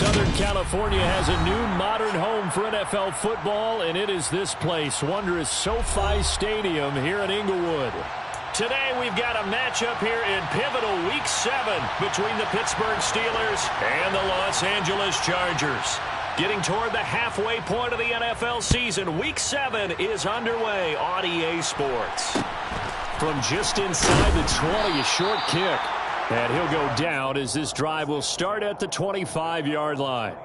Southern California has a new modern home for NFL football, and it is this place, wondrous SoFi Stadium here in Inglewood. Today we've got a matchup here in pivotal Week 7 between the Pittsburgh Steelers and the Los Angeles Chargers. Getting toward the halfway point of the NFL season, Week 7 is underway on EA Sports. From just inside the 20, a short kick. And he'll go down as this drive will start at the 25-yard line.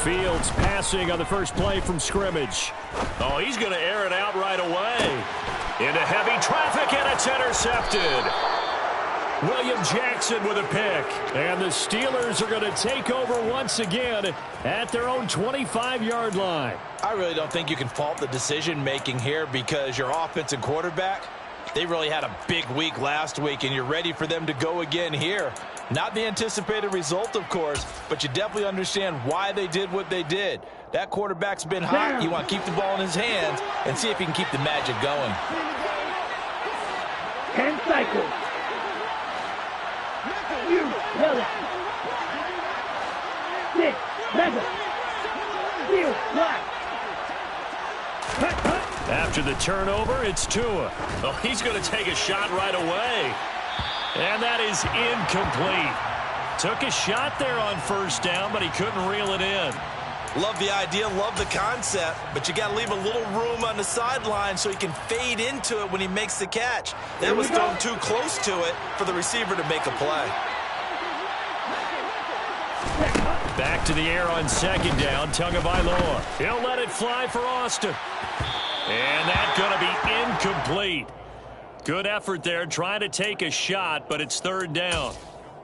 Fields passing on the first play from scrimmage. Oh, he's going to air it out right away. Into heavy traffic, and it's intercepted. William Jackson with a pick. And the Steelers are going to take over once again at their own 25-yard line. I really don't think you can fault the decision-making here because your offense and quarterback, they really had a big week last week, and you're ready for them to go again here. Not the anticipated result, of course, but you definitely understand why they did what they did. That quarterback's been hot. You want to keep the ball in his hands and see if he can keep the magic going. 10 cycles. You held it. 6, mega. Steal, block. After the turnover, it's Tua. Oh, he's going to take a shot right away. And that is incomplete. Took a shot there on first down, but he couldn't reel it in. Love the idea, love the concept, but you got to leave a little room on the sideline so he can fade into it when he makes the catch. That was thrown too close to it for the receiver to make a play. Back to the air on second down, Tagovailoa. He'll let it fly for Austin. And that's going to be incomplete. Good effort there, trying to take a shot, but it's third down.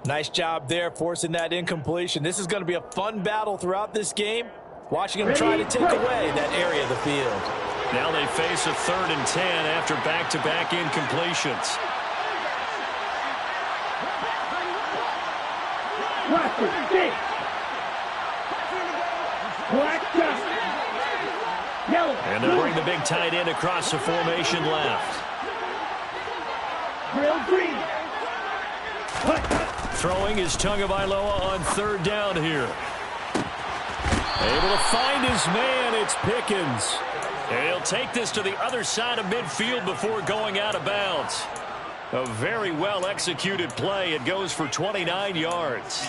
Nice job there, forcing that incompletion. This is going to be a fun battle throughout this game. Watching him try to take away that area of the field. Now they face a 3rd and 10 after back-to-back incompletions. And they'll bring the big tight end across the formation left. Throwing is Tagovailoa on third down here. Able to find his man, it's Pickens. And he'll take this to the other side of midfield before going out of bounds. A very well-executed play. It goes for 29 yards.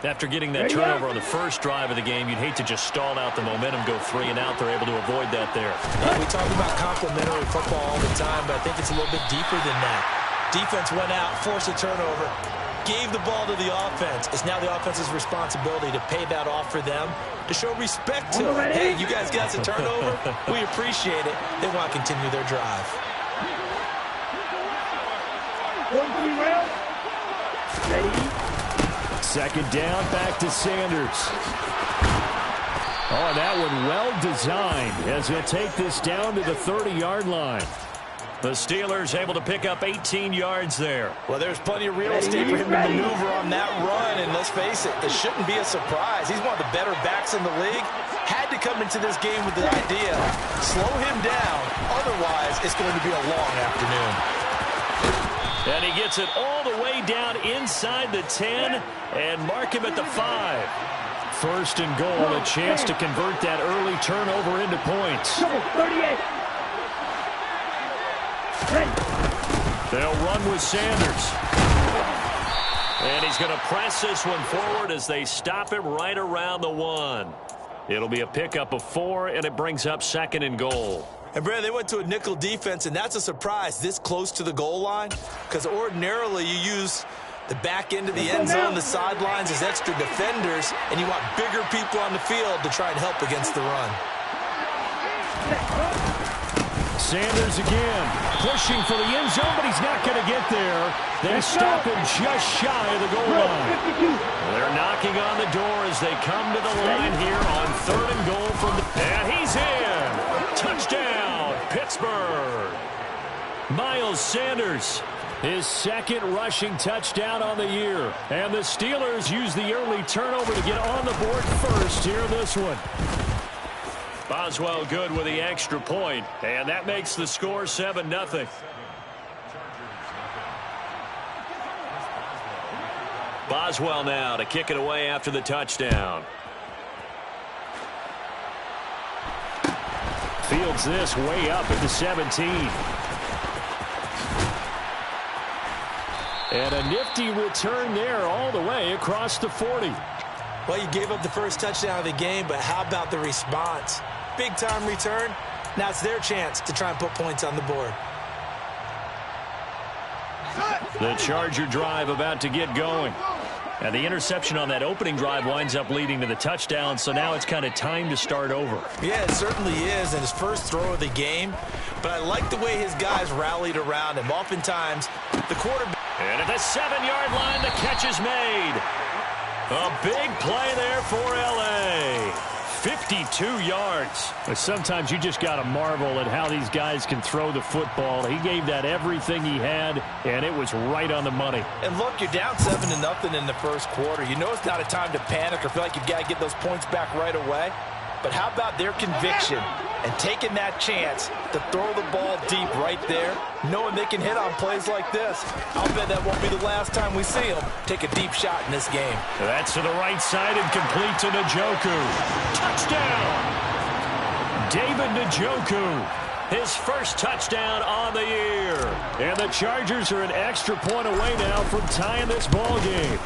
After getting that turnover on the first drive of the game, you'd hate to just stall out the momentum, go 3 and out. They're able to avoid that there. Yeah, we talk about complementary football all the time, but I think it's a little bit deeper than that. Defense went out, forced a turnover, gave the ball to the offense. It's now the offense's responsibility to pay that off for them, to show respect to them. Hey, you guys got a turnover? We appreciate it. They want to continue their drive. Second down, back to Sanders. Oh, and that one well designed as he'll take this down to the 30-yard line. The Steelers able to pick up 18 yards there. Well, there's plenty of real estate for him to maneuver on that run, and let's face it, it shouldn't be a surprise. He's one of the better backs in the league. Had to come into this game with the idea, slow him down, otherwise it's going to be a long afternoon. And he gets it all the way down inside the 10 and mark him at the 5. First and goal, a chance to convert that early turnover into points. 38. They'll run with Sanders. And he's going to press this one forward as they stop him right around the 1. It'll be a pickup of 4, and it brings up second and goal. And, Brad, they went to a nickel defense, and that's a surprise this close to the goal line because ordinarily you use the back end of the end zone, the sidelines as extra defenders, and you want bigger people on the field to try and help against the run. Sanders again, pushing for the end zone, but he's not going to get there. They stop him just shy of the goal line. They're knocking on the door as they come to the line here on third and goal from the... And he's in! Touchdown, Pittsburgh! Miles Sanders, his second rushing touchdown on the year. And the Steelers use the early turnover to get on the board first here in this one. Boswell good with the extra point, and that makes the score 7-0. Boswell now to kick it away after the touchdown. Fields this way up at the 17. And a nifty return there all the way across the 40. Well, you gave up the first touchdown of the game, but how about the response? Big-time return. Now it's their chance to try and put points on the board. The Charger drive about to get going. And the interception on that opening drive winds up leading to the touchdown, so now it's kind of time to start over. Yeah, it certainly is, and his first throw of the game. But I like the way his guys rallied around him. Oftentimes, the quarterback... And at the 7-yard line, the catch is made. A big play there for L.A. 52 yards. But sometimes you just got to marvel at how these guys can throw the football. He gave that everything he had, and it was right on the money. And look, you're down 7-0 in the first quarter. You know it's not a time to panic or feel like you've got to get those points back right away. But how about their conviction and taking that chance to throw the ball deep right there, knowing they can hit on plays like this? I'll bet that won't be the last time we see them take a deep shot in this game. That's to the right side and complete to Njoku. Touchdown! David Njoku, his first touchdown on the year. And the Chargers are an extra point away now from tying this ball game.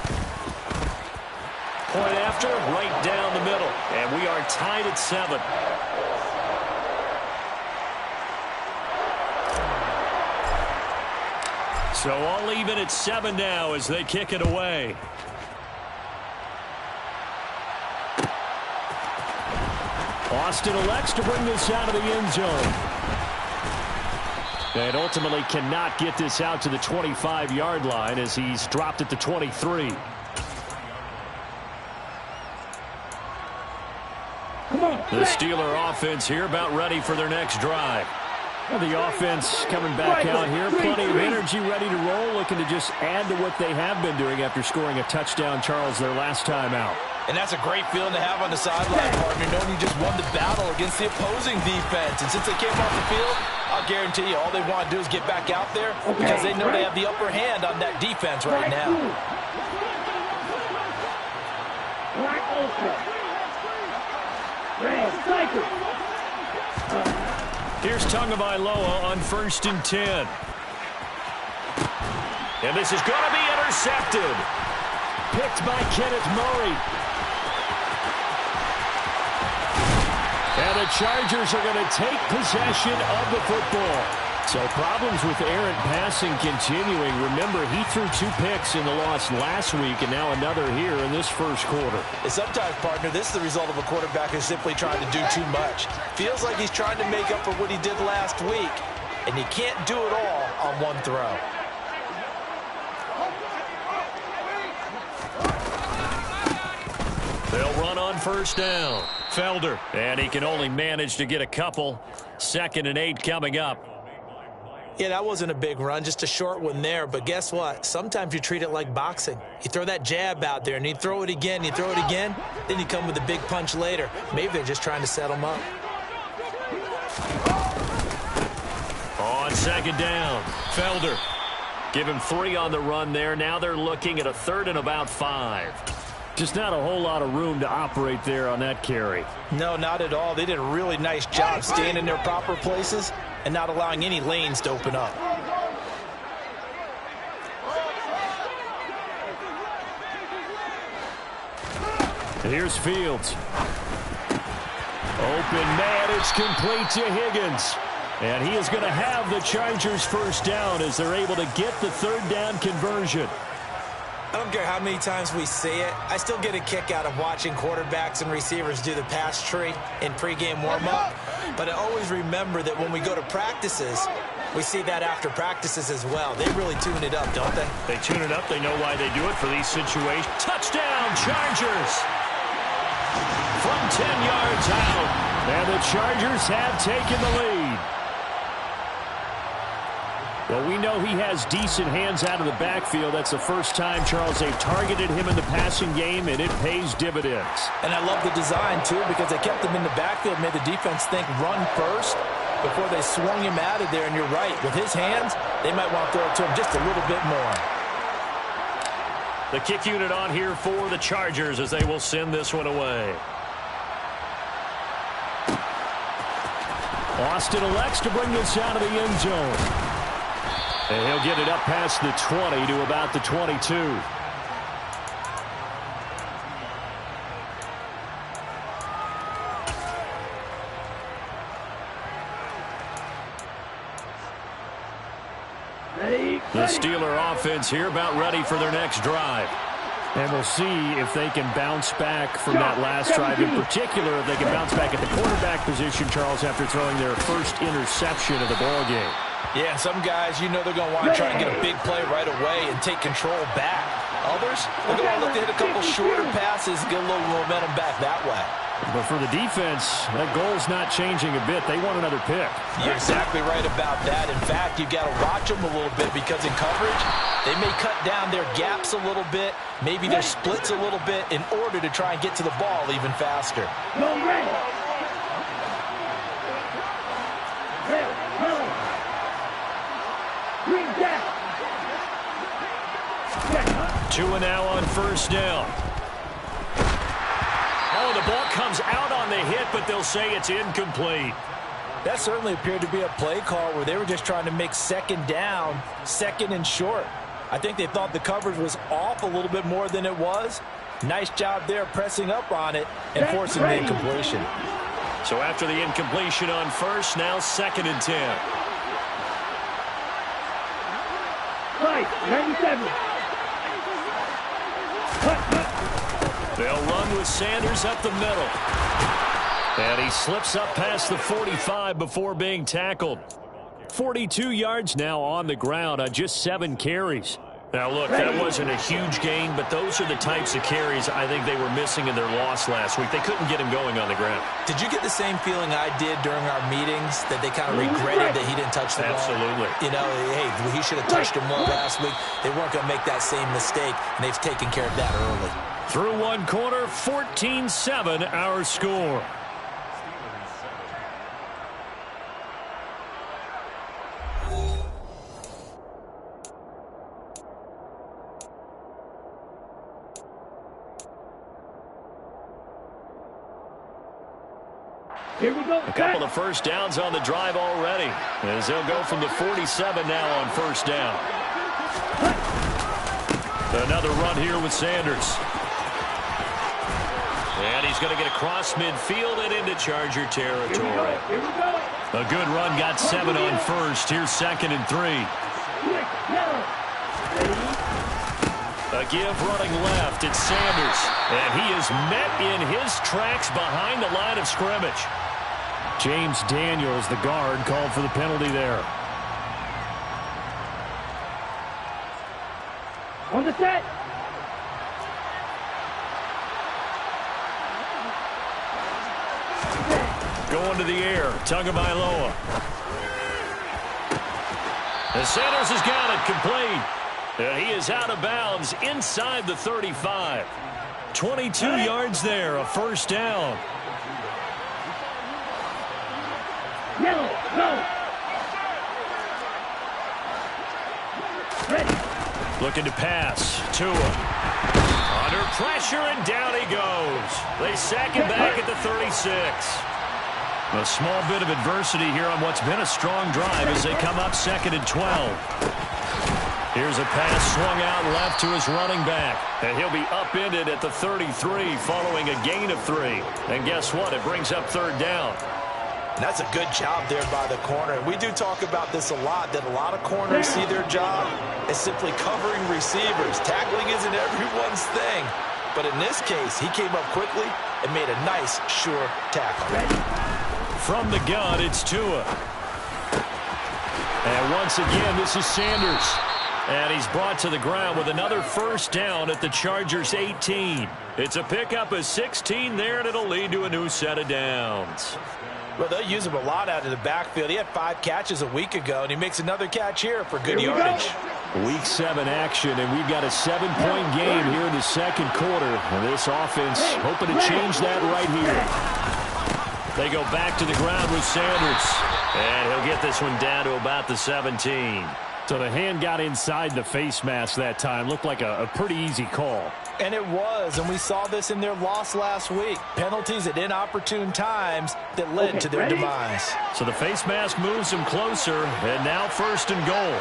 Point after, right down the middle. And we are tied at 7. So all even at 7 now as they kick it away. Austin elects to bring this out of the end zone. And ultimately cannot get this out to the 25-yard line as he's dropped at the 23. The Steeler offense here about ready for their next drive. Well, the offense coming back out here, plenty of energy, ready to roll, looking to just add to what they have been doing after scoring a touchdown, Charles, their last time out. And that's a great feeling to have on the sideline, partner, knowing you just won the battle against the opposing defense. And since they came off the field, I'll guarantee you all they want to do is get back out there because they know they have the upper hand on that defense right now. Here's Tagovailoa on 1st and 10. And this is going to be intercepted. Picked by Kenneth Murray. And the Chargers are going to take possession of the football. So problems with errant passing continuing. Remember, he threw 2 picks in the loss last week and now another here in this first quarter. And sometimes, partner, this is the result of a quarterback who's simply trying to do too much. Feels like he's trying to make up for what he did last week, and you can't do it all on one throw. They'll run on 1st down. Felder, and he can only manage to get a couple. 2nd and 8 coming up. Yeah, that wasn't a big run, just a short one there. But guess what? Sometimes you treat it like boxing. You throw that jab out there, and you throw it again, you throw it again, then you come with a big punch later. Maybe they're just trying to set them up. On 2nd down, Felder. Give him 3 on the run there. Now they're looking at a 3rd and about 5. Just not a whole lot of room to operate there on that carry. No, not at all. They did a really nice job staying in their proper places and not allowing any lanes to open up. Here's Fields. Open man, it's complete to Higgins. And he is going to have the Chargers 1st down as they're able to get the 3rd down conversion. I don't care how many times we see it. I still get a kick out of watching quarterbacks and receivers do the pass tree in pregame warm-up. But I always remember that when we go to practices, we see that after practices as well. They really tune it up, don't they? They tune it up. They know why they do it for these situations. Touchdown, Chargers! From 10 yards out. And the Chargers have taken the lead. Well, we know he has decent hands out of the backfield. That's the first time, Charles, they've targeted him in the passing game, and it pays dividends. And I love the design, too, because they kept him in the backfield, made the defense think run first before they swung him out of there. And you're right, with his hands, they might want to throw it to him just a little bit more. The kick unit on here for the Chargers as they will send this one away. Austin elects to bring this out of the end zone. And he'll get it up past the 20 to about the 22. The Steeler offense here about ready for their next drive. And we'll see if they can bounce back from that last drive. In particular, if they can bounce back at the quarterback position, Charles, after throwing their first interception of the ballgame. Yeah, some guys, you know they're going to want to try and get a big play right away and take control back. Others, they're going to look to hit a couple shorter passes, get a little momentum back that way. But for the defense, that goal's not changing a bit. They want another pick. You're exactly right about that. In fact, you've got to watch them a little bit because in coverage, they may cut down their gaps a little bit, maybe their splits a little bit in order to try and get to the ball even faster. Tua now on first down. Oh, the ball comes out on the hit, but they'll say it's incomplete. That certainly appeared to be a play call where they were just trying to make second down, second and short. I think they thought the coverage was off a little bit more than it was. Nice job there pressing up on it and forcing the incompletion. So after the incompletion on first, now second and 10. 97. They'll run with Sanders up the middle. And he slips up past the 45 before being tackled. 42 yards now on the ground on just 7 carries. Now, look, that wasn't a huge gain, but those are the types of carries I think they were missing in their loss last week. They couldn't get him going on the ground. Did you get the same feeling I did during our meetings, that they kind of regretted that he didn't touch the ball? Absolutely. You know, hey, he should have touched him more last week. They weren't going to make that same mistake, and they've taken care of that early. Through one quarter, 14-7 our score. Here we go. A couple of first downs on the drive already, as they'll go from the 47 now on first down. Another run here with Sanders. And he's going to get across midfield and into Charger territory. Here we go. A good run, got 7 on first. Here's second and 3. A give running left. It's Sanders. And he is met in his tracks behind the line of scrimmage. James Daniels, the guard, called for the penalty there. On the set. Going to the air. Tagovailoa. And Sanders has got it complete. And he is out of bounds inside the 35. 22 yards there, a first down. Yellow, go. Ready. Looking to pass. Tua. Under pressure, and down he goes. They sack him back at the 36. A small bit of adversity here on what's been a strong drive as they come up second and 12. Here's a pass swung out left to his running back. And he'll be upended at the 33 following a gain of 3. And guess what? It brings up third down. And that's a good job there by the corner. And we do talk about this a lot, that a lot of corners see their job as simply covering receivers. Tackling isn't everyone's thing. But in this case, he came up quickly and made a nice, sure tackle. From the gun, it's Tua. And once again, this is Sanders. And he's brought to the ground with another first down at the Chargers' 18. It's a pickup of 16 there, and it'll lead to a new set of downs. Well, they'll use him a lot out of the backfield. He had 5 catches a week ago, and he makes another catch here for good yardage. Week 7 action, and we've got a 7-point game here in the second quarter. And this offense hoping to change that right here. They go back to the ground with Sanders. And he'll get this one down to about the 17. So the hand got inside the face mask that time. Looked like a pretty easy call. And it was, and we saw this in their loss last week. Penalties at inopportune times that led to their demise. So the face mask moves them closer, and now 1st and goal.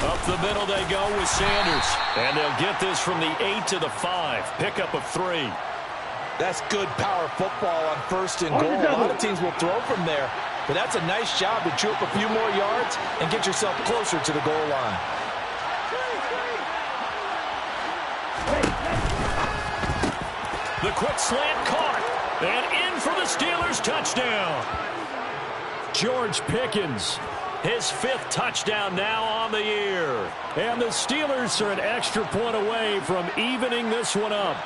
Up the middle they go with Sanders. And they'll get this from the 8 to the 5. Pickup of 3. That's good power football on 1st and goal. A lot of teams will throw from there. But that's a nice job to chew up a few more yards and get yourself closer to the goal line. The quick slant caught. And in for the Steelers touchdown. George Pickens, his 5th touchdown now on the year. And the Steelers are an extra point away from evening this one up.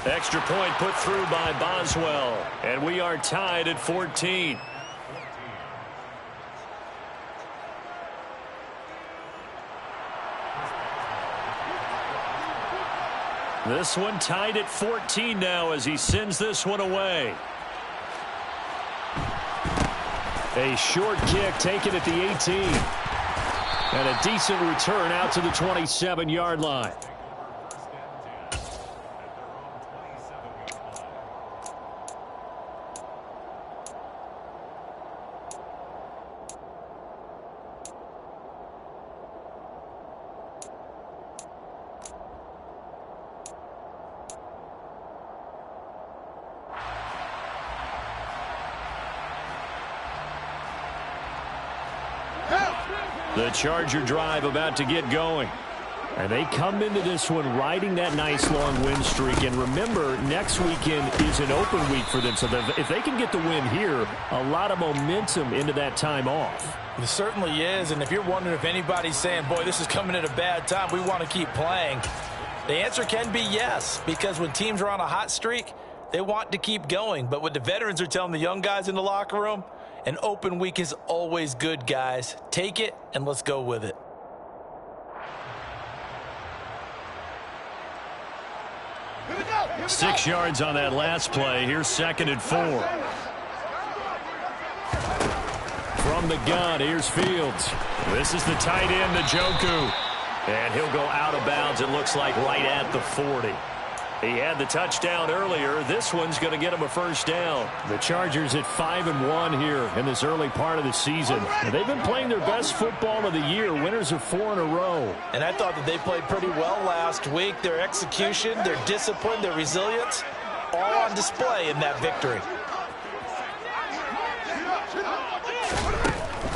Extra point put through by Boswell. And we are tied at 14. This one tied at 14 now as he sends this one away. A short kick taken at the 18. And a decent return out to the 27-yard line. The Charger drive about to get going. And they come into this one riding that nice long win streak. And remember, next weekend is an open week for them. So if they can get the win here, a lot of momentum into that time off. It certainly is. And if you're wondering if anybody's saying, boy, this is coming at a bad time, we want to keep playing, the answer can be yes. Because when teams are on a hot streak, they want to keep going. But what the veterans are telling the young guys in the locker room, an open week is always good, guys. Take it, and let's go with it. Here we go. 6 yards on that last play. Here's 2nd and 4. From the gun, here's Fields. This is the tight end, Njoku. And he'll go out of bounds, it looks like, right at the 40. He had the touchdown earlier. This one's going to get him a 1st down. The Chargers at 5-1 here in this early part of the season. And they've been playing their best football of the year. Winners of 4 in a row. And I thought that they played pretty well last week. Their execution, their discipline, their resilience, all on display in that victory.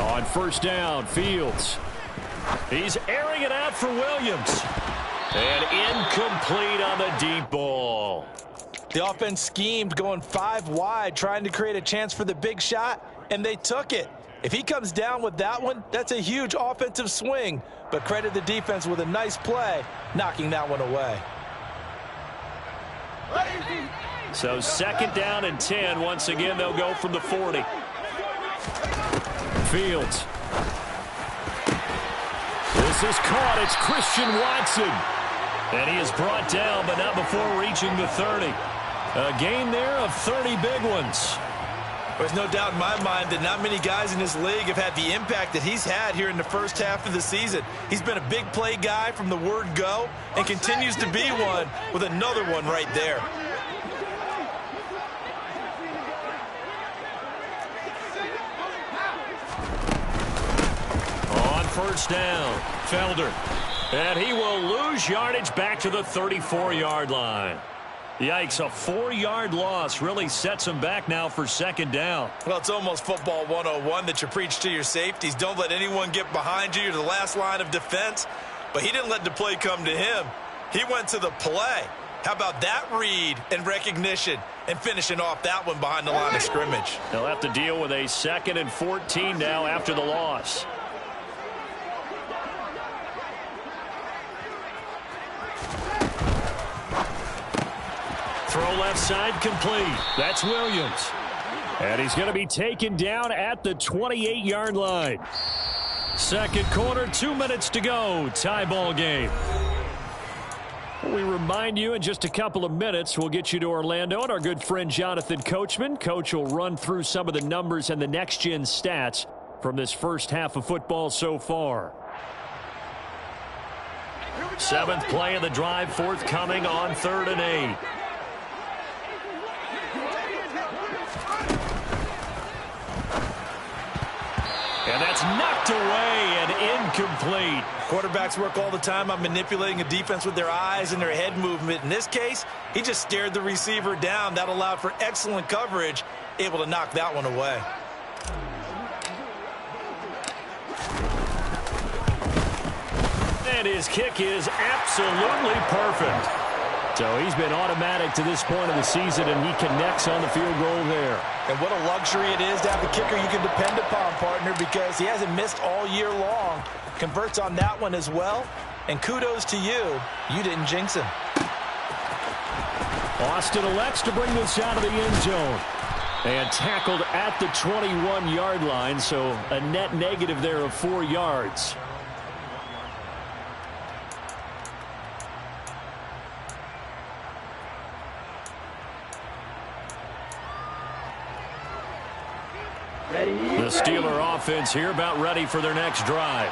On 1st down, Fields. He's airing it out for Williams. And incomplete on the deep ball. The offense schemed going 5 wide, trying to create a chance for the big shot, and they took it. If he comes down with that one, that's a huge offensive swing. But credit the defense with a nice play, knocking that one away. So 2nd down and 10. Once again, they'll go from the 40. Fields. This is caught. It's Christian Watson. And he is brought down, but not before reaching the 30. A gain there of 30 big ones. There's no doubt in my mind that not many guys in this league have had the impact that he's had here in the first half of the season. He's been a big play guy from the word go and continues to be one with another one right there. On 1st down, Felder. And he will lose yardage back to the 34-yard line. Yikes, a 4-yard loss really sets him back now for 2nd down. Well, it's almost football 101 that you preach to your safeties. Don't let anyone get behind you. You're the last line of defense. But he didn't let the play come to him. He went to the play. How about that read and recognition and finishing off that one behind the line of scrimmage? They'll have to deal with a 2nd and 14 now after the loss. Throw left side complete. That's Williams. And he's going to be taken down at the 28-yard line. Second quarter, 2 minutes to go. Tie ball game. We remind you in just a couple of minutes we'll get you to Orlando and our good friend Jonathan Coachman. Coach will run through some of the numbers and the next-gen stats from this first half of football so far. Seventh play of the drive forthcoming on 3rd and 8. And that's knocked away and incomplete. Quarterbacks work all the time on manipulating a defense with their eyes and their head movement. In this case, he just stared the receiver down. That allowed for excellent coverage, able to knock that one away. And his kick is absolutely perfect. So he's been automatic to this point of the season, and he connects on the field goal there. And what a luxury it is to have a kicker you can depend upon, partner, because he hasn't missed all year long. Converts on that one as well. And kudos to you. You didn't jinx him. Austin elects to bring this out of the end zone. And tackled at the 21-yard line, so a net negative there of 4 yards. The Steeler offense here about ready for their next drive.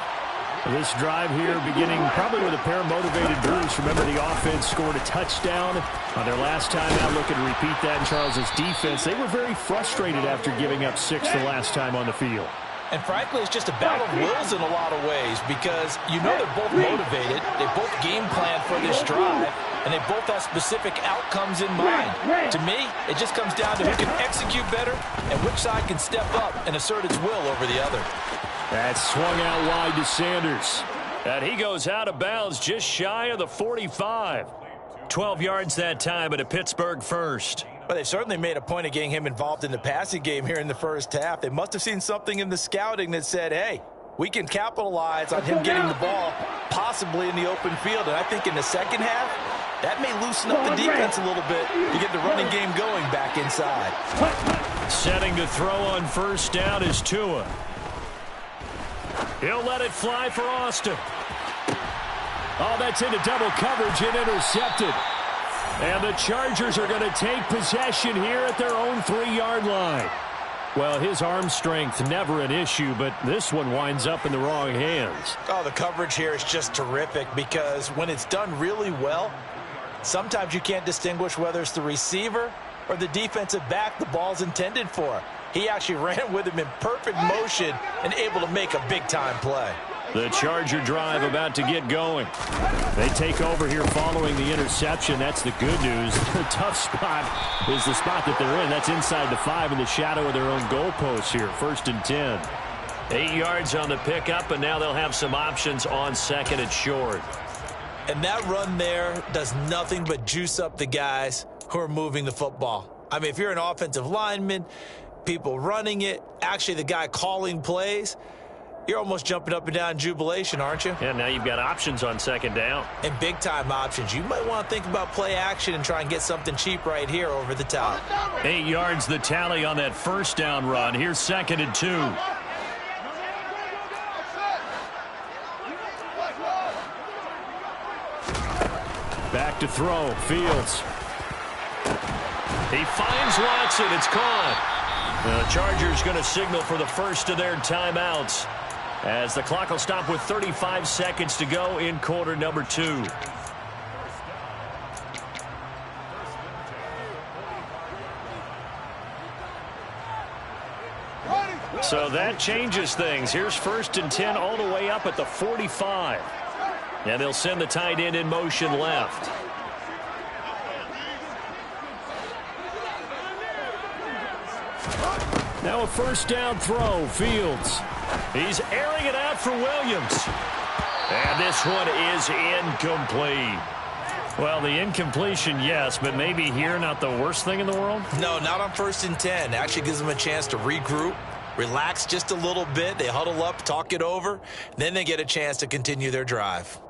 This drive here beginning probably with a pair of motivated Bruce. Remember, the offense scored a touchdown on their last time out. Looking to repeat that in Charles's defense. They were very frustrated after giving up 6 the last time on the field. And frankly, it's just a battle of wills in a lot of ways because you know they're both motivated. They both game plan for this drive, and they both have specific outcomes in mind. To me, it just comes down to who can execute better and which side can step up and assert its will over the other. That's swung out wide to Sanders. And he goes out of bounds just shy of the 45. 12 yards that time, but a Pittsburgh first. But they certainly made a point of getting him involved in the passing game here in the first half. They must have seen something in the scouting that said, hey, we can capitalize on him getting the ball possibly in the open field. And I think in the second half, that may loosen up the defense a little bit to get the running game going back inside. Setting to throw on first down is Tua. He'll let it fly for Austin. Oh, that's into double coverage and intercepted. And the Chargers are going to take possession here at their own 3-yard line. Well, his arm strength never an issue, but this one winds up in the wrong hands. Oh, the coverage here is just terrific because when it's done really well, sometimes you can't distinguish whether it's the receiver or the defensive back the ball's intended for. He actually ran with him in perfect motion and able to make a big-time play. The Charger drive about to get going. They take over here following the interception. That's the good news. The tough spot is the spot that they're in. That's inside the 5 in the shadow of their own goalposts here. 1st and 10. 8 yards on the pickup, and now they'll have some options on 2nd and short. And that run there does nothing but juice up the guys who are moving the football. I mean, if you're an offensive lineman, people running it, actually the guy calling plays, you're almost jumping up and down in jubilation, aren't you? Yeah, now you've got options on 2nd down. And big-time options. You might want to think about play action and try and get something cheap right here over the top. 8 yards the tally on that first down run. Here's 2nd and 2. Back to throw. Fields. He finds Watson. It's caught. The Chargers going to signal for the first of their timeouts as the clock will stop with 35 seconds to go in quarter number 2. So that changes things. Here's 1st and 10 all the way up at the 45. And they'll send the tight end in motion left. Now a first down throw. Fields. He's airing it out for Williams. And this one is incomplete. Well, the incompletion, yes, but maybe here not the worst thing in the world? No, not on 1st and 10. Actually gives them a chance to regroup, relax just a little bit. They huddle up, talk it over. Then they get a chance to continue their drive.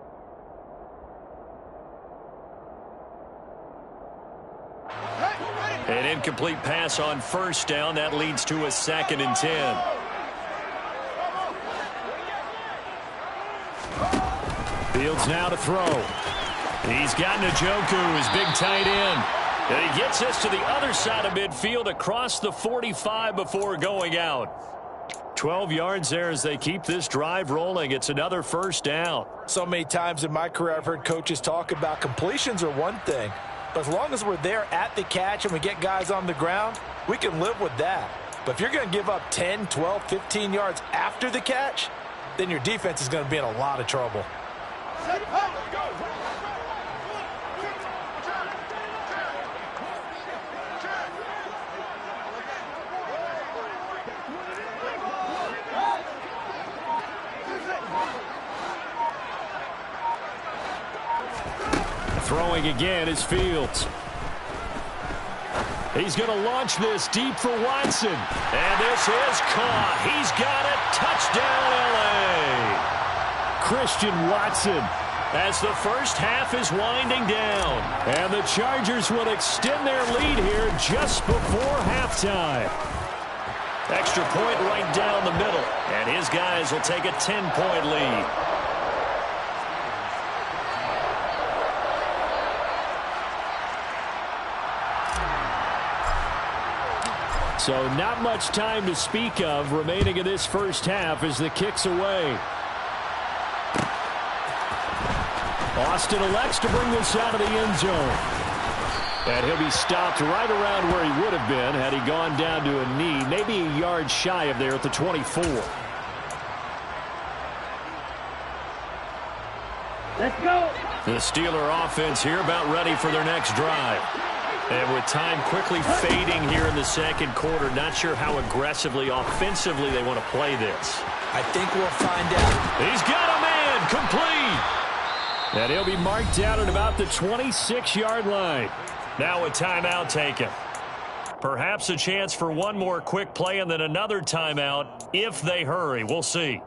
incomplete pass on first down. That leads to a 2nd and 10. Fields now to throw. He's got Njoku, his big tight end. And he gets us to the other side of midfield across the 45 before going out. 12 yards there as they keep this drive rolling. It's another first down. So many times in my career I've heard coaches talk about completions are one thing, but as long as we're there at the catch and we get guys on the ground, we can live with that. But if you're going to give up 10, 12, 15 yards after the catch, then your defense is going to be in a lot of trouble. Throwing again is Fields. He's going to launch this deep for Watson. And this is caught. He's got it. Touchdown, L.A. Christian Watson as the first half is winding down. And the Chargers will extend their lead here just before halftime. Extra point right down the middle. And his guys will take a 10-point lead. So not much time to speak of remaining in this first half as the kick's away. Austin elects to bring this out of the end zone. And he'll be stopped right around where he would have been had he gone down to a knee, maybe a yard shy of there at the 24. Let's go. The Steeler offense here about ready for their next drive. And with time quickly fading here in the second quarter, not sure how aggressively, offensively they want to play this. I think we'll find out. He's got a man complete. And he'll be marked down at about the 26-yard line. Now a timeout taken. Perhaps a chance for one more quick play and then another timeout if they hurry. We'll see.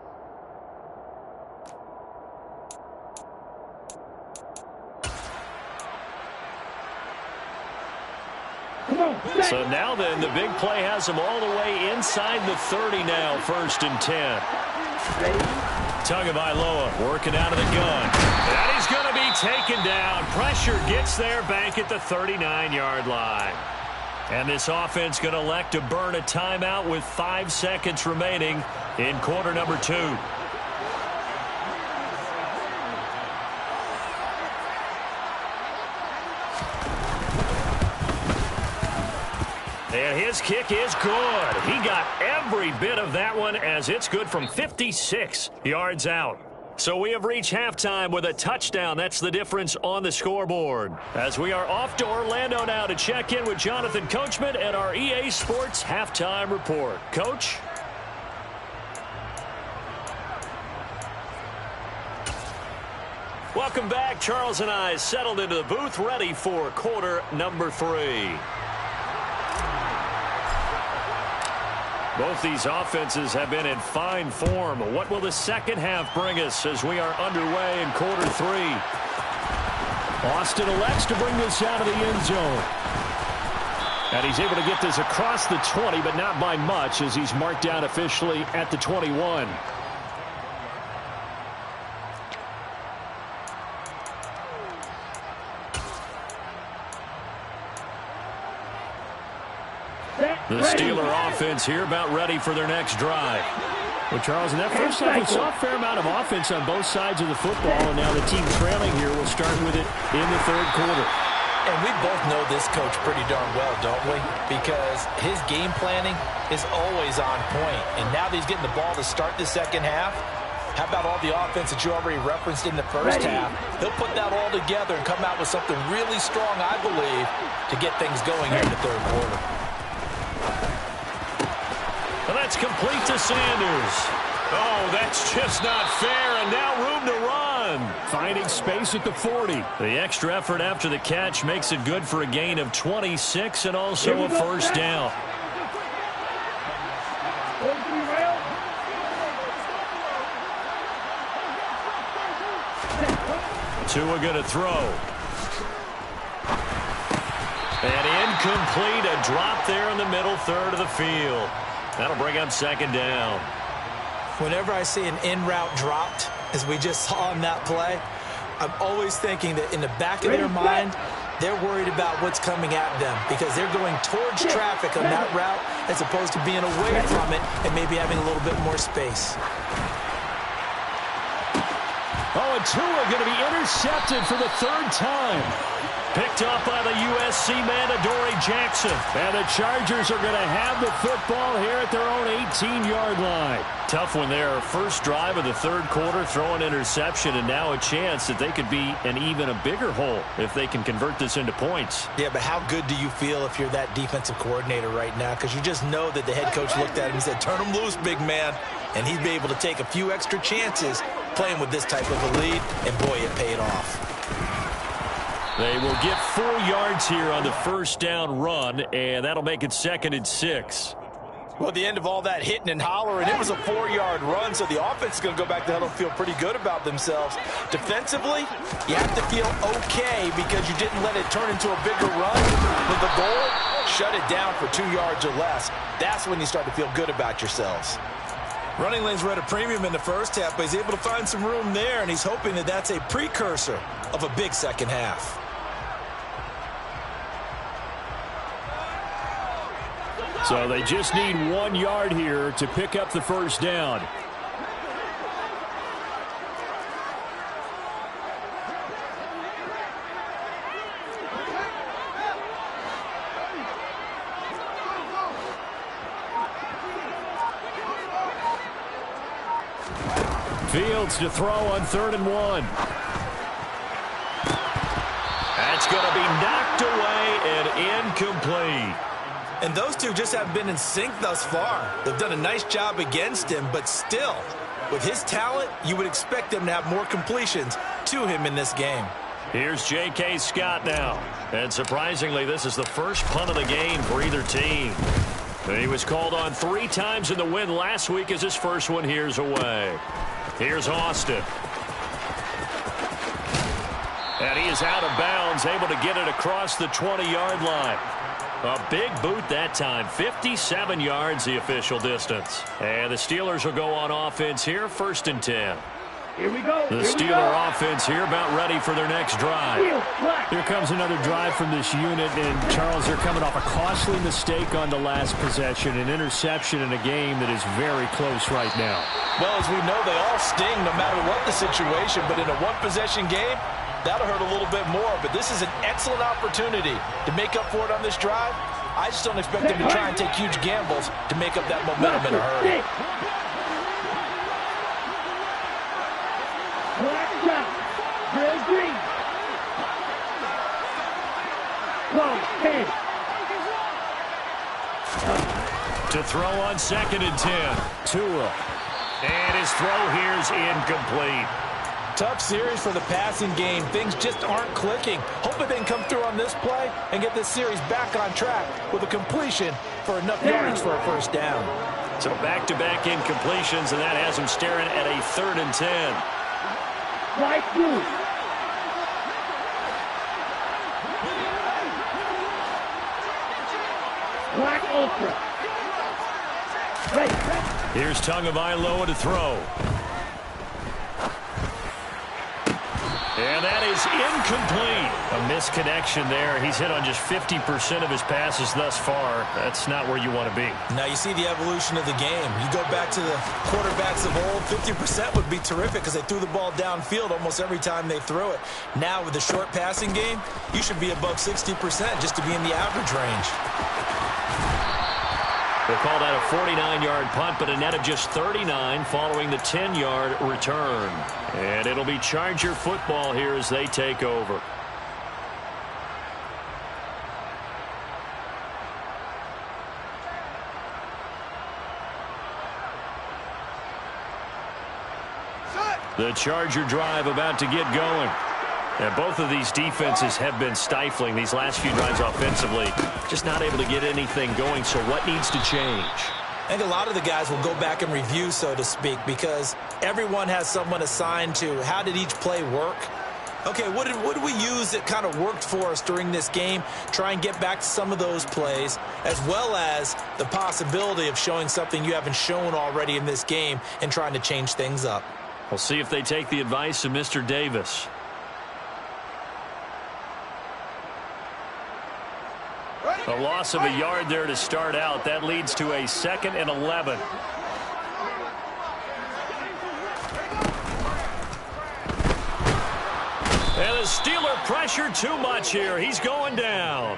So now then, the big play has him all the way inside the 30 now, 1st and 10. Tagovailoa working out of the gun. And he's going to be taken down. Pressure gets there back at the 39-yard line. And this offense going to elect to burn a timeout with 5 seconds remaining in quarter number 2. And his kick is good. He got every bit of that one as it's good from 56 yards out. So we have reached halftime with a touchdown. That's the difference on the scoreboard. As we are off to Orlando now to check in with Jonathan Coachman and our EA Sports Halftime Report. Coach? Welcome back. Charles and I settled into the booth ready for quarter number 3. Both these offenses have been in fine form. What will the second half bring us as we are underway in quarter 3? Austin elects to bring this out of the end zone. And he's able to get this across the 20, but not by much as he's marked down officially at the 21. The Steeler offense here about ready for their next drive. Well, Charles, in that first half, we saw a fair amount of offense on both sides of the football, and now the team trailing here will start with it in the third quarter. And we both know this coach pretty darn well, don't we? Because his game planning is always on point. And now that he's getting the ball to start the second half, how about all the offense that you already referenced in the first half? He'll put that all together and come out with something really strong, I believe, to get things going here in the third quarter. Well, that's complete to Sanders. Oh, that's just not fair, and now room to run. Finding space at the 40. The extra effort after the catch makes it good for a gain of 26 and also a first down. Tua going to throw. And Incomplete, a drop there in the middle third of the field. That'll bring up second down. Whenever I see an in-route dropped, as we just saw in that play, I'm always thinking that in the back of their mind, they're worried about what's coming at them because they're going towards traffic on that route as opposed to being away from it and maybe having a little bit more space. Oh, and Tua going to be intercepted for the third time. Picked off by the USC man, Adoree Jackson. And the Chargers are going to have the football here at their own 18-yard line. Tough one there. First drive of the third quarter, throw an interception, and now a chance that they could be in even a bigger hole if they can convert this into points. Yeah, but how good do you feel if you're that defensive coordinator right now? Because you just know that the head coach looked at him and said, turn him loose, big man. And he'd be able to take a few extra chances playing with this type of a lead, and boy, it paid off. They will get 4 yards here on the first down run, and that'll make it 2nd and 6. Well, at the end of all that hitting and hollering, it was a 4-yard run, so the offense is going to go back to huddle and feel pretty good about themselves. Defensively, you have to feel okay because you didn't let it turn into a bigger run. With the goal, shut it down for 2 yards or less. That's when you start to feel good about yourselves. Running lanes were at a premium in the first half, but he's able to find some room there, and he's hoping that that's a precursor of a big second half. So they just need 1 yard here to pick up the first down. Fields to throw on 3rd and 1. That's going to be knocked away and incomplete. And those two just haven't been in sync thus far. They've done a nice job against him, but still, with his talent, you would expect them to have more completions to him in this game. Here's J.K. Scott now. And surprisingly, this is the first punt of the game for either team. He was called on 3 times in the win last week as his first one here's away. Here's Austin. And he is out of bounds, able to get it across the 20-yard line. A big boot that time. 57 yards the official distance. And the Steelers will go on offense here, 1st and 10. Here we go. The Steeler offense here about ready for their next drive. Here comes another drive from this unit, and Charles, they're coming off a costly mistake on the last possession, an interception in a game that is very close right now. Well, as we know, they all sting no matter what the situation, but in a one-possession game, that'll hurt a little bit more, but this is an excellent opportunity to make up for it on this drive. I just don't expect them to try and take huge gambles to make up that momentum in a hurry. To throw on 2nd and 10. Tua. And his throw here's incomplete. Tough series for the passing game. Things just aren't clicking. Hoping they can come through on this play and get this series back on track with a completion for enough yards for a first down. So back-to-back incompletions, and that has him staring at a 3rd and 10. Right through. Black Ultra. Ready. Here's Tagovailoa to throw. And that is incomplete. A misconnection there. He's hit on just 50% of his passes thus far. That's not where you want to be. Now you see the evolution of the game. You go back to the quarterbacks of old, 50% would be terrific because they threw the ball downfield almost every time they threw it. Now with the short passing game, you should be above 60% just to be in the average range. We'll call that a 49-yard punt, but a net of just 39 following the 10-yard return. And it'll be Charger football here as they take over. The Charger drive about to get going. And both of these defenses have been stifling these last few drives offensively. Just not able to get anything going, so what needs to change? I think a lot of the guys will go back and review, so to speak, because everyone has someone assigned to how did each play work. Okay, what did we use that kind of worked for us during this game? Try and get back to some of those plays, as well as the possibility of showing something you haven't shown already in this game and trying to change things up. We'll see if they take the advice of Mr. Davis. A loss of a yard there to start out. That leads to a 2nd and 11. And the Steeler pressure too much here. He's going down.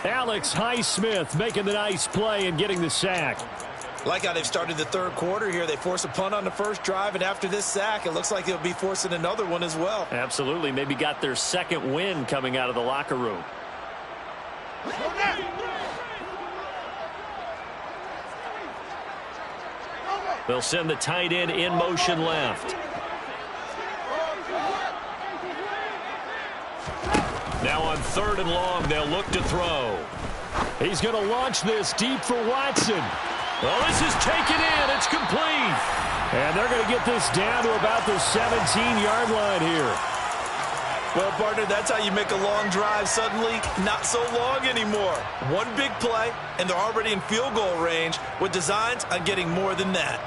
Alex Highsmith making the nice play and getting the sack. Like how they've started the third quarter here. They force a punt on the first drive, and after this sack, it looks like they'll be forcing another one as well. Absolutely. Maybe got their 2nd win coming out of the locker room. They'll send the tight end in motion left. Now on 3rd and long, they'll look to throw. He's going to launch this deep for Watson. Well, this is taken in. It's complete. And they're going to get this down to about the 17-yard line here. Well, partner, that's how you make a long drive suddenly not so long anymore. One big play, and they're already in field goal range with designs on getting more than that.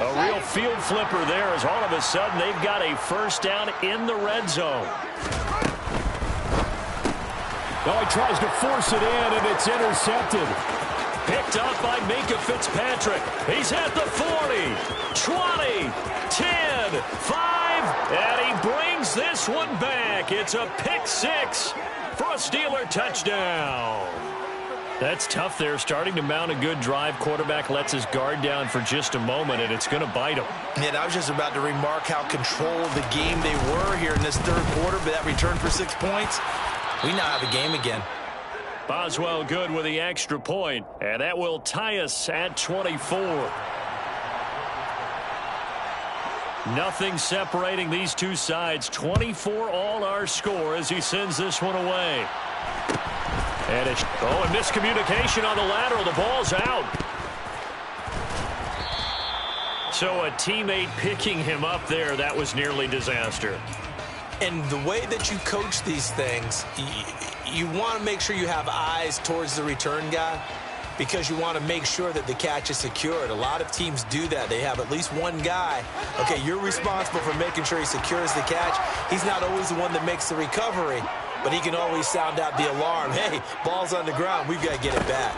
A real field flipper there as all of a sudden they've got a first down in the red zone. Oh, he tries to force it in, and it's intercepted. Picked up by Minkah Fitzpatrick. He's at the 40, 20, 10, 5, and he brings this one back. It's a pick 6 for a Steeler touchdown. That's tough there, starting to mount a good drive. Quarterback lets his guard down for just a moment, and it's going to bite him. And I was just about to remark how controlled the game they were here in this third quarter, but that return for 6 points, we now have a game again. Boswell good with the extra point, and that will tie us at 24. Nothing separating these two sides. 24 all our score as he sends this one away. And it's, oh, and miscommunication on the lateral. The ball's out. So a teammate picking him up there, that was nearly disaster. And the way that you coach these things, you want to make sure you have eyes towards the return guy because you want to make sure that the catch is secured. A lot of teams do that. They have at least one guy. Okay, you're responsible for making sure he secures the catch. He's not always the one that makes the recovery, but he can always sound out the alarm. Hey, ball's on the ground. We've got to get it back.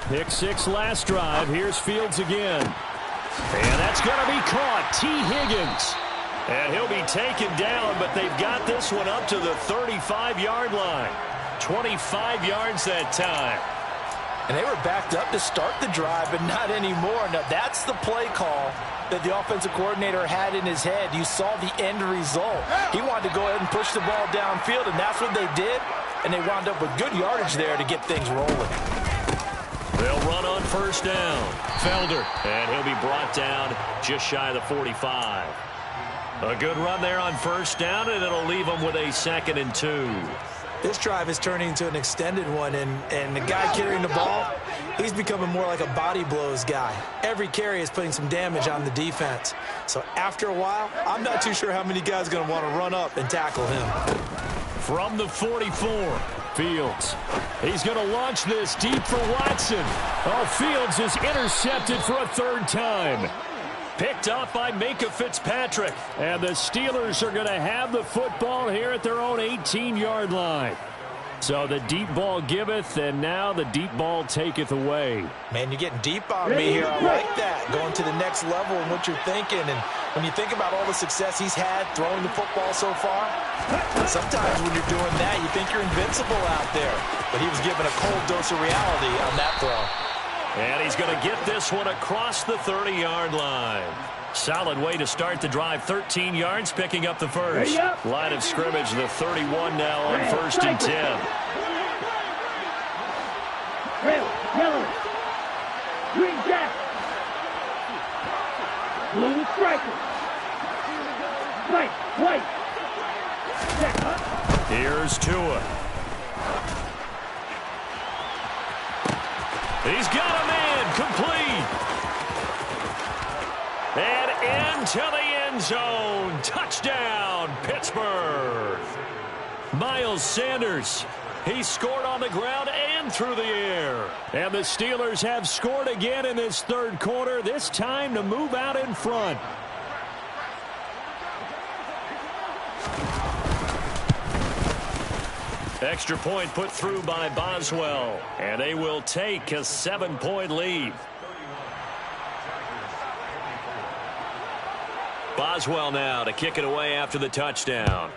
Pick 6 last drive. Here's Fields again. And that's going to be caught. T. Higgins. And he'll be taken down, but they've got this one up to the 35-yard line. 25 yards that time. And they were backed up to start the drive, but not anymore. Now, that's the play call that the offensive coordinator had in his head. You saw the end result. He wanted to go ahead and push the ball downfield, and that's what they did. And they wound up with good yardage there to get things rolling. They'll run on first down. Felder, and he'll be brought down just shy of the 45. A good run there on first down, and it'll leave them with a 2nd and 2. This drive is turning into an extended one, and the guy carrying the ball, he's becoming more like a body blows guy. Every carry is putting some damage on the defense. So after a while, I'm not too sure how many guys are going to want to run up and tackle him. From the 44, Fields. He's going to launch this deep for Watson. Oh, Fields is intercepted for a 3rd time. Picked off by Minkah Fitzpatrick. And the Steelers are going to have the football here at their own 18-yard line. So the deep ball giveth, and now the deep ball taketh away. Man, you're getting deep on me here. I like that. Going to the next level in what you're thinking. And when you think about all the success he's had throwing the football so far, sometimes when you're doing that, you think you're invincible out there. But he was given a cold dose of reality on that throw. And he's going to get this one across the 30-yard line. Solid way to start the drive. 13 yards, picking up the first. Line of scrimmage, the 31 now on 1st and 10. Red, yellow, green jack, blue striker, white, jack. Here's Tua. He's got a man complete. And into the end end zone. Touchdown, Pittsburgh. Miles Sanders. He scored on the ground and through the air. And the Steelers have scored again in this third quarter, this time to move out in front. Extra point put through by Boswell. And they will take a 7-point lead. Boswell now to kick it away after the touchdown.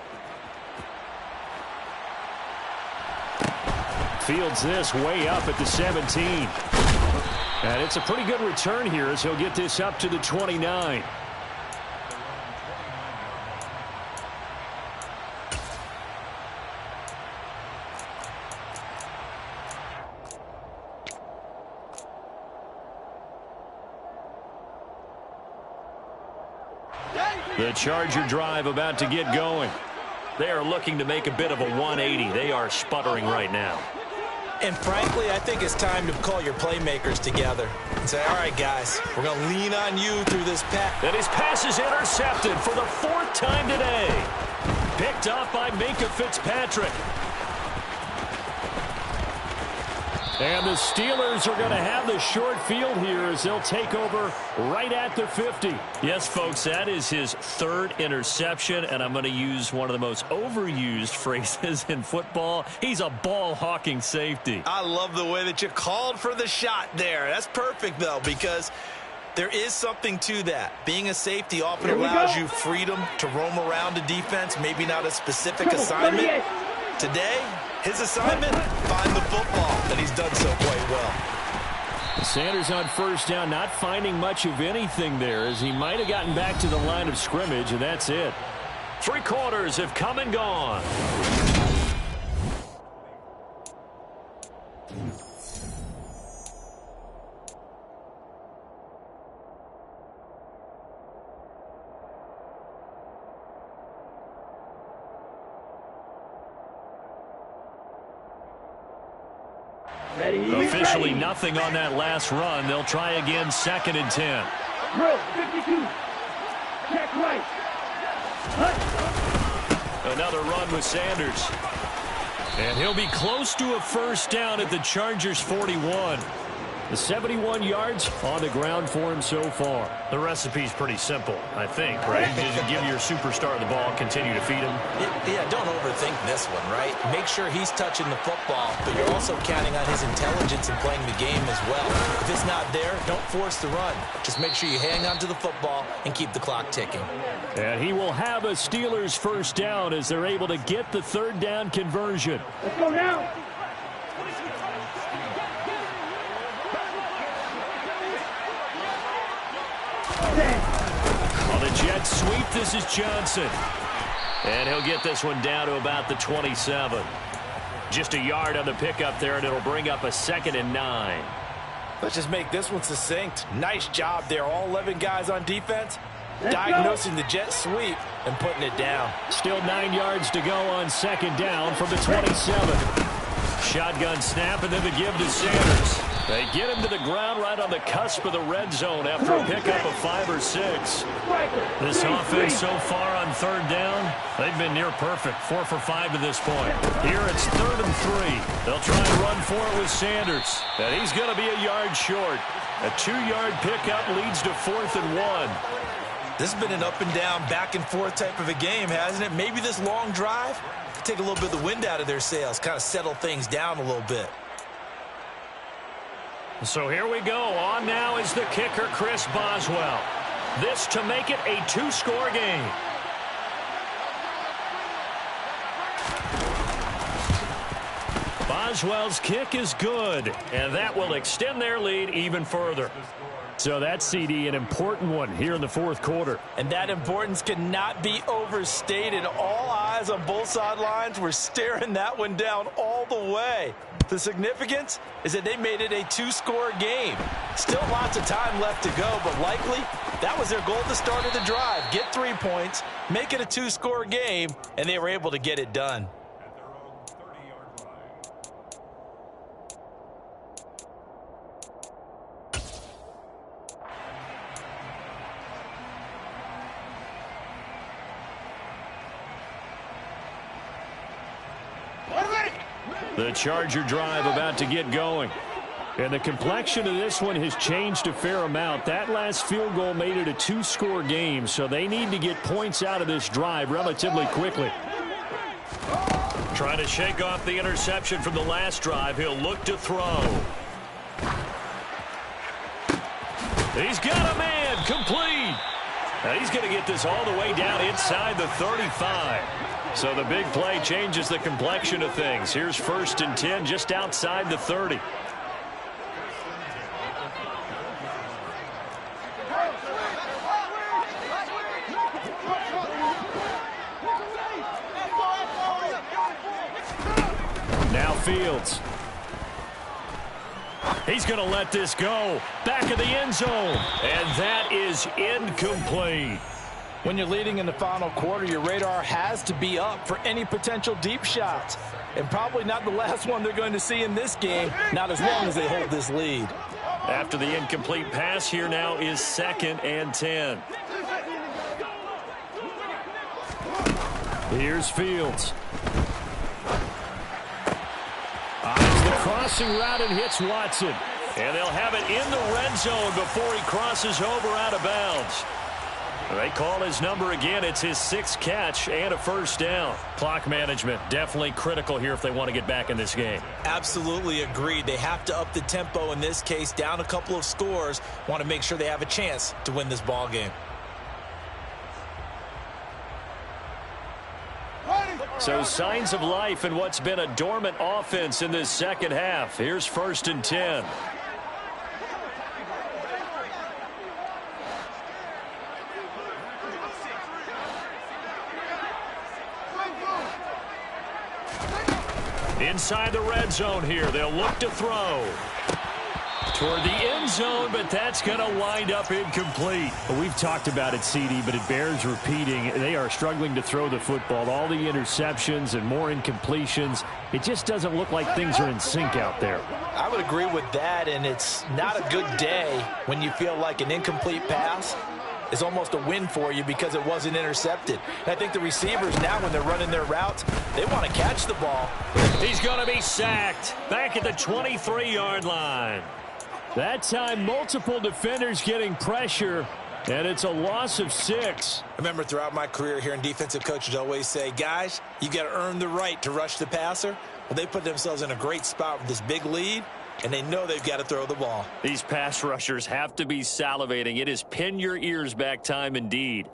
Fields this way up at the 17. And it's a pretty good return here as he'll get this up to the 29. The Charger drive about to get going. They are looking to make a bit of a 180. They are sputtering right now. And frankly, I think it's time to call your playmakers together and say, all right, guys, we're going to lean on you through this pass. And his pass is intercepted for the 4th time today. Picked up by Minkah Fitzpatrick. And the Steelers are going to have the short field here as they'll take over right at the 50. Yes, folks, that is his 3rd interception, and I'm going to use one of the most overused phrases in football. He's a ball-hawking safety. I love the way that you called for the shot there. That's perfect, though, because there is something to that. Being a safety often allows you freedom to roam around a defense, maybe not a specific assignment. Today, his assignment, find the football, and he's done so quite well. Sanders on first down, not finding much of anything there as he might have gotten back to the line of scrimmage, and that's it. 3 quarters have come and gone. Officially nothing on that last run. They'll try again, 2nd and 10. Drill, 52. Check right. Another run with Sanders. And he'll be close to a first down at the Chargers' 41. The 71 yards on the ground for him so far. The recipe's pretty simple, I think, right? Just give your superstar the ball, continue to feed him. Yeah, don't overthink this one, right? Make sure he's touching the football, but you're also counting on his intelligence in playing the game as well. If it's not there, don't force the run. Just make sure you hang on to the football and keep the clock ticking. And he will have a Steelers first down as they're able to get the 3rd down conversion. Let's go now. On the jet sweep, this is Johnson. And he'll get this one down to about the 27. Just a yard on the pickup there, and it'll bring up a 2nd and 9. Let's just make this one succinct. Nice job there. All 11 guys on defense diagnosing the jet sweep and putting it down. Still 9 yards to go on 2nd down from the 27. Shotgun snap and then the give to Sanders. They get him to the ground right on the cusp of the red zone after a pickup of 5 or 6. This offense so far on 3rd down, they've been near perfect. 4 for 5 to this point. Here it's 3rd and 3. They'll try and run for it with Sanders. And he's going to be a yard short. A 2-yard pickup leads to 4th and 1. This has been an up and down, back and forth type of a game, hasn't it? Maybe this long drive could take a little bit of the wind out of their sails, kind of settle things down a little bit. So here we go. On now is the kicker, Chris Boswell. This to make it a 2-score game. Boswell's kick is good, and that will extend their lead even further. So that's, CD, an important one here in the 4th quarter. And that importance cannot be overstated. All eyes on both sidelines were staring that one down all the way. The significance is that they made it a 2-score game. Still lots of time left to go, but likely that was their goal at the start of the drive. Get 3 points, make it a 2-score game, and they were able to get it done. The Charger drive about to get going. And the complexion of this one has changed a fair amount. That last field goal made it a 2-score game, so they need to get points out of this drive relatively quickly. Trying to shake off the interception from the last drive. He'll look to throw. He's got a man. Complete. Now he's going to get this all the way down inside the 35. So the big play changes the complexion of things. Here's 1st and 10 just outside the 30. Now Fields. He's going to let this go. Back of the end zone. And that is incomplete. When you're leading in the final quarter, your radar has to be up for any potential deep shots. And probably not the last one they're going to see in this game, not as long as they hold this lead. After the incomplete pass, here now is 2nd and 10. Here's Fields. The crossing route and hits Watson. And they'll have it in the red zone before he crosses over out of bounds. They call his number again. It's his 6th catch and a 1st down. Clock management definitely critical here if they want to get back in this game. Absolutely agreed. They have to up the tempo in this case, down a couple of scores. Want to make sure they have a chance to win this ball game. So signs of life in what's been a dormant offense in this second half. Here's 1st and 10. Inside the red zone here. They'll look to throw. Toward the end zone, but that's going to wind up incomplete. Well, we've talked about it, CD, but it bears repeating. They are struggling to throw the football. All the interceptions and more incompletions. It just doesn't look like things are in sync out there. I would agree with that, and it's not a good day when you feel like an incomplete pass is almost a win for you because it wasn't intercepted. And I think the receivers now, when they're running their routes, they want to catch the ball. He's going to be sacked back at the 23-yard line. That time, multiple defenders getting pressure, and it's a loss of 6. I remember throughout my career hearing defensive coaches always say, guys, you got to earn the right to rush the passer. Well, they put themselves in a great spot with this big lead, and they know they've got to throw the ball. These pass rushers have to be salivating. It is pin your ears back time indeed.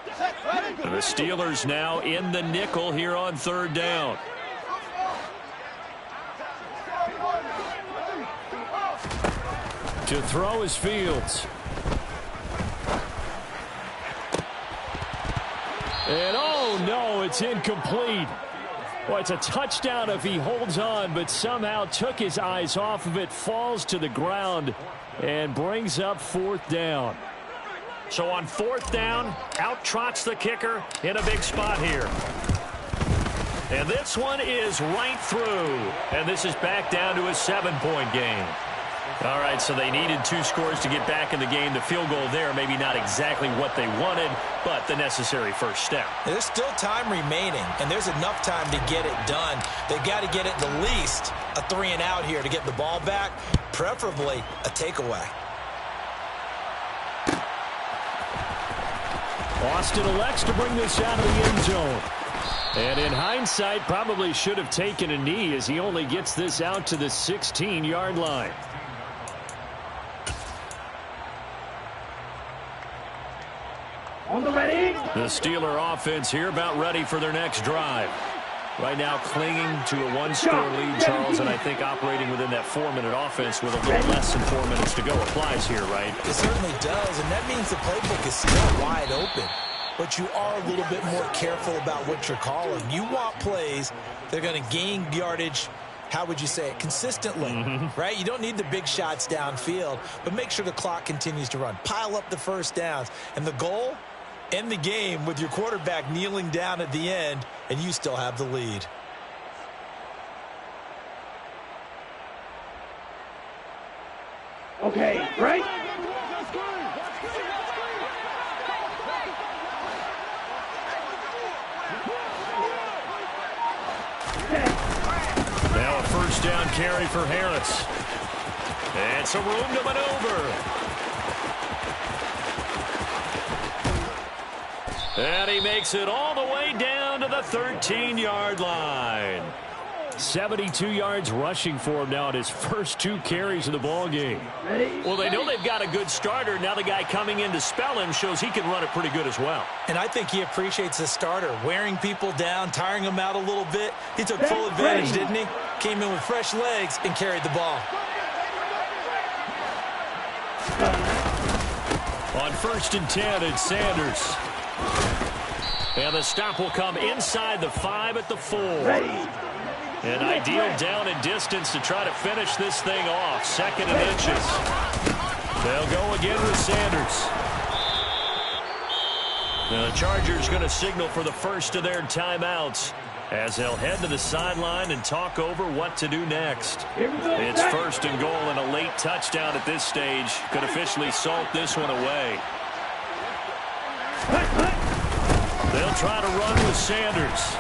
The Steelers now in the nickel here on 3rd down. To throw is Fields. And oh no, it's incomplete. Well, it's a touchdown if he holds on, but somehow took his eyes off of it, falls to the ground, and brings up 4th down. So on 4th down, out trots the kicker in a big spot here. And this one is right through. And this is back down to a 7-point game. All right, so they needed 2 scores to get back in the game. The field goal there, maybe not exactly what they wanted, but the necessary first step. There's still time remaining, and there's enough time to get it done. They've got to get it the least a 3-and-out here to get the ball back, preferably a takeaway. Austin elects to bring this out of the end zone. And in hindsight, probably should have taken a knee as he only gets this out to the 16-yard line. On the ready. The Steeler offense here about ready for their next drive. Right now clinging to a 1-score lead, Charles, and I think operating within that 4-minute offense with a little less than 4 minutes to go applies here, right? It certainly does, and that means the playbook is still wide open. But you are a little bit more careful about what you're calling. You want plays that are going to gain yardage, how would you say it, consistently, right? You don't need the big shots downfield, but make sure the clock continues to run. Pile up the first downs. And the goal, end the game with your quarterback kneeling down at the end, and you still have the lead. Okay, right? down carry for Harris. And some room to maneuver. And he makes it all the way down to the 13-yard line. 72 yards rushing for him now at his first 2 carries of the ball game. Well, they know they've got a good starter. Now the guy coming in to spell him shows he can run it pretty good as well. And I think he appreciates the starter, wearing people down, tiring them out a little bit. He took full advantage, didn't he? Came in with fresh legs and carried the ball. On 1st and 10, it's Sanders. And the stop will come inside the 5 at the 4. An ideal down and distance to try to finish this thing off. 2nd and inches. They'll go again with Sanders. Now the Chargers going to signal for the first of their timeouts as they'll head to the sideline and talk over what to do next. It's 1st and goal, and a late touchdown at this stage could officially salt this one away. They'll try to run with Sanders.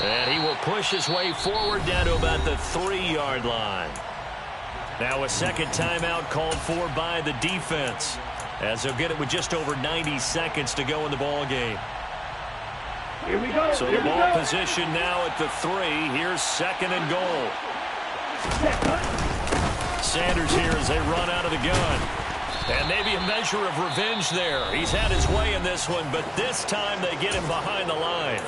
And he will push his way forward down to about the 3-yard line. Now a second timeout called for by the defense, as they'll get it with just over 90 seconds to go in the ball game. Here we go. So the ball position now at the 3. Here's 2nd and goal. Sanders here as they run out of the gun. And maybe a measure of revenge there. He's had his way in this one, but this time they get him behind the line.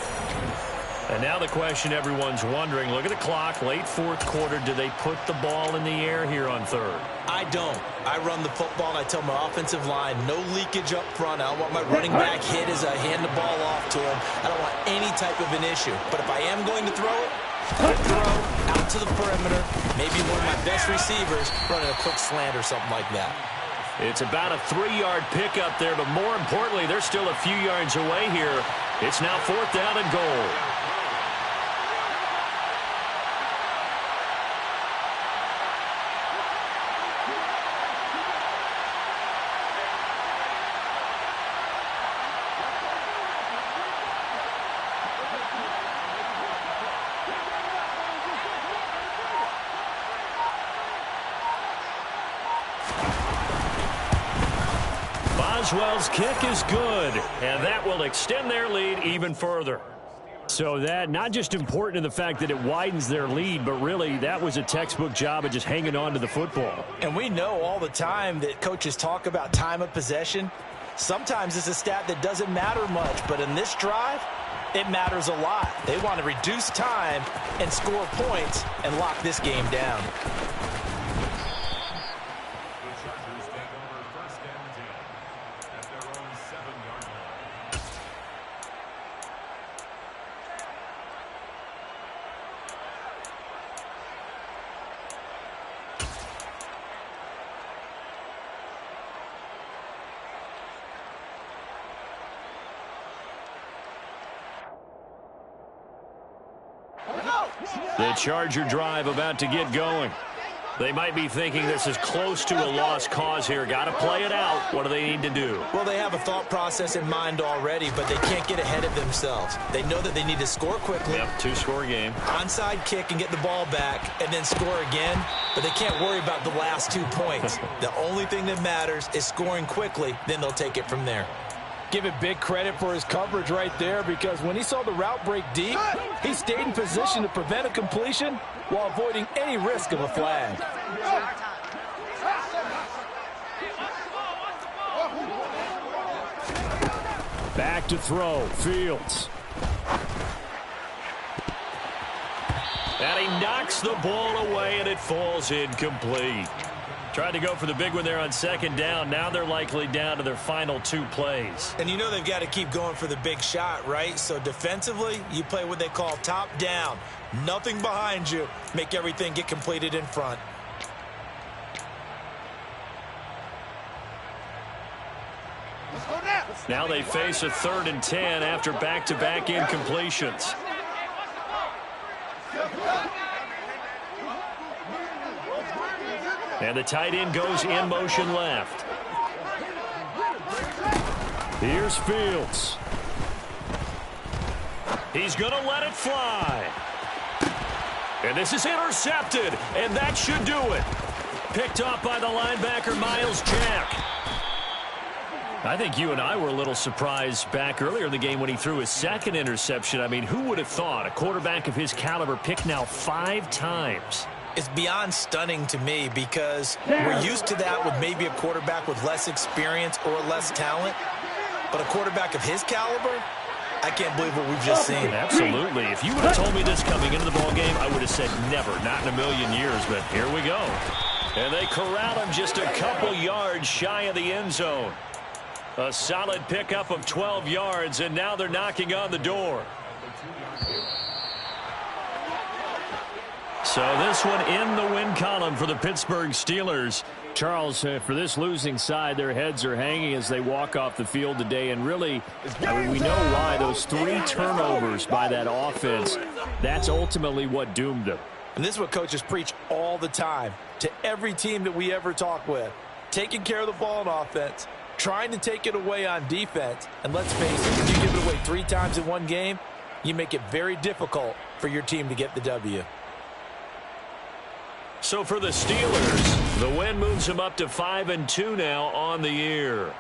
And now the question everyone's wondering, look at the clock, late 4th quarter, do they put the ball in the air here on 3rd? I don't. I run the football, and I tell my offensive line, no leakage up front. I don't want my running back hit as I hand the ball off to him. I don't want any type of an issue. But if I am going to throw it, throw out to the perimeter, maybe one of my best receivers running a quick slant or something like that. It's about a 3-yard pickup there, but more importantly, they're still a few yards away here. It's now 4th down and goal. Boswell's kick is good, and that will extend their lead even further. So that not just important in the fact that it widens their lead, but really that was a textbook job of just hanging on to the football. And we know all the time that coaches talk about time of possession. Sometimes it's a stat that doesn't matter much, but in this drive, it matters a lot. They want to reduce time and score points and lock this game down. The Charger drive about to get going. They might be thinking this is close to a lost cause here. Got to play it out. What do they need to do? Well, they have a thought process in mind already, but they can't get ahead of themselves. They know that they need to score quickly. Yep, 2-score game. Onside kick and get the ball back and then score again, but they can't worry about the last 2 points. The only thing that matters is scoring quickly, then they'll take it from there. Give it big credit for his coverage right there, because when he saw the route break deep, he stayed in position to prevent a completion while avoiding any risk of a flag. Back to throw, Fields. And he knocks the ball away, and it falls incomplete. Tried to go for the big one there on 2nd down. Now they're likely down to their final 2 plays. And you know they've got to keep going for the big shot, right? So defensively, you play what they call top down. Nothing behind you. Make everything get completed in front. Now they face a 3rd and 10 after back-to-back incompletions. And the tight end goes in motion left. Here's Fields. He's going to let it fly. And this is intercepted, and that should do it. Picked off by the linebacker, Myles Jack. I think you and I were a little surprised back earlier in the game when he threw his second interception. I mean, who would have thought a quarterback of his caliber picked now 5 times? It's beyond stunning to me because we're used to that with maybe a quarterback with less experience or less talent. But a quarterback of his caliber, I can't believe what we've just seen. Absolutely. If you would have told me this coming into the ballgame, I would have said never, not in a million years. But here we go. And they corral him just a couple yards shy of the end zone. A solid pickup of 12 yards, and now they're knocking on the door. So this one in the win column for the Pittsburgh Steelers. Charles, for this losing side, their heads are hanging as they walk off the field today. And really, I mean, we know why. Those 3 turnovers by that offense, that's ultimately what doomed them. And this is what coaches preach all the time to every team that we ever talk with. Taking care of the ball on offense, trying to take it away on defense. And let's face it, if you give it away 3 times in one game, you make it very difficult for your team to get the W. So for the Steelers, the win moves them up to 5-2 now on the year.